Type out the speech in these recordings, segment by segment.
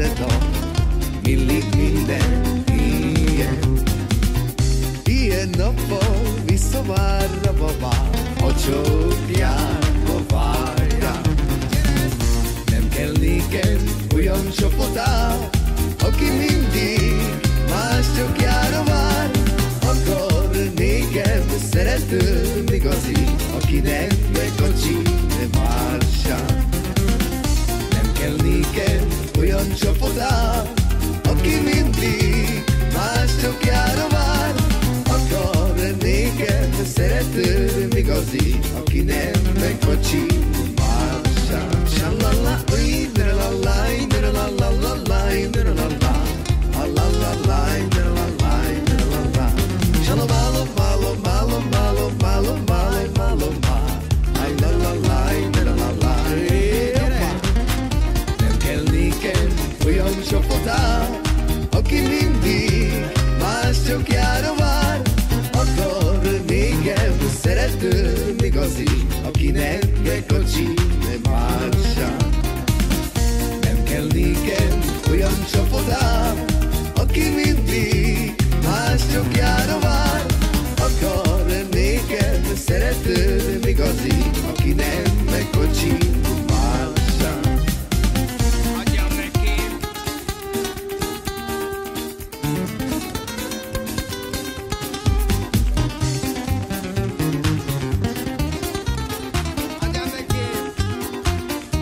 vezet a mindig minden ilyen. Ilyen nappal visszavár a babám, a csókjába várja. Nem kell nékem olyan csapatám, aki mindig más csókjára vár. Akar nékem szeretőm igazi, akinek megkacsin mársán. Nem kell nékem olyan csapatám, aki mindig más csókjára vár. Akar nékem szeretőm igazi, aki nem megkacsin mársán. Shalala, indralala, indralala, indralala, alalala, indralala, indralala. Shalala, malo, malo, malo, malo, malo, malo, malo, alalala, indralala. Nem kell nékem olyan csapatám, aki mindig más csókjára vár. Akar nékem szeretőm igazi, akinek megkacsin mársán. Nem kell nékem olyan csapatám, aki mindig más csókjára vár. Akar nékem szeretőm igazi, akinek megkacsin mársán. Adjam neki! Adjam neki!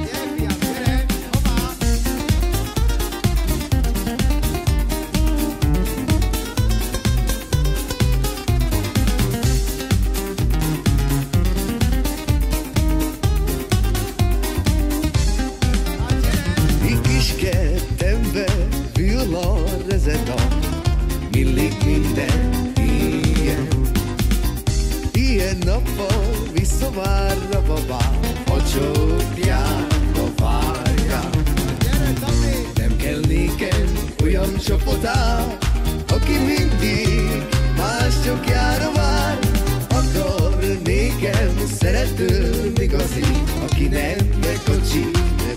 Gyere, fiam, gyere! Hova? Egy kis kertembe viola rezet a mindig minden ilyen. Ilyen nappal visszavár a babám, a csókjába várja. Gyere, Tomi! Nem kell nékem olyan csapatám, aki mindig más csókjára vár. Akar nékem szeretőm igazi, aki nem megkacsin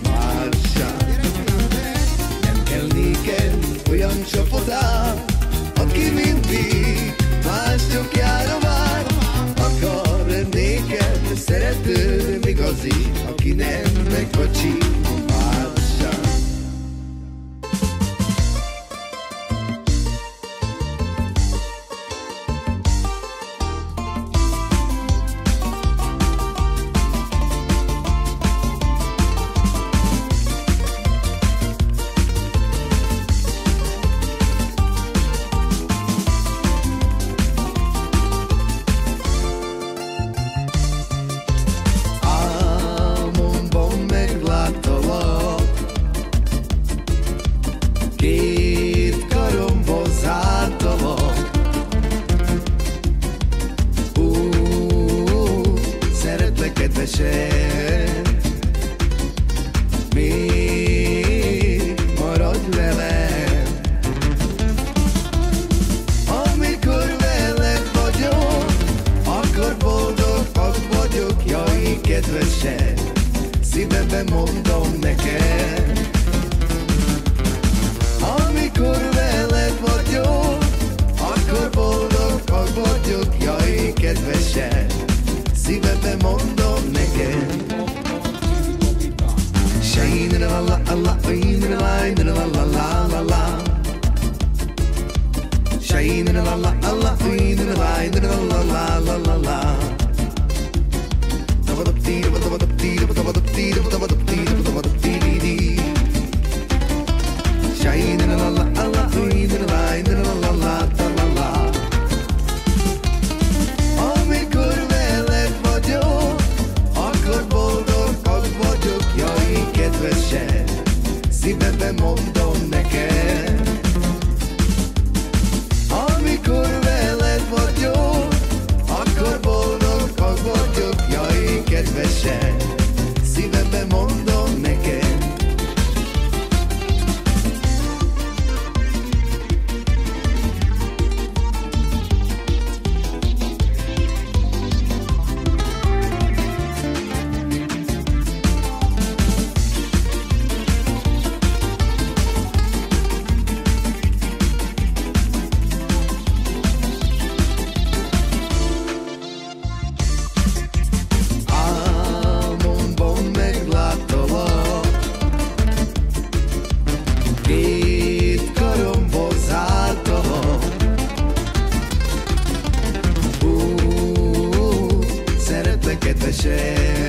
mársán. Gyere, fiam, gyere! Nem kell nékem olyan csapatám, aki mindig más csókjára vár. Akar nékem szeretőm igazi, aki nem megkacsin mársán. Álmomban megláttalak, két karomba zártalak. Szeretlek kedvesen, még maradj velem. Amikor veled vagyok, akkor boldog vagyok, jaj, kedvesen, szívemben mondom neked. Amikor veled vagyok, akkor boldog vagyok, jaj, kedvesen, szívemben mondom neked. Shine la la la, shine la la la la la la. Shine la la la, shine la la la la la la. Tabadapti, tabadapti, tabadapti, tabadapti, tabadapti, tabadapti. esett.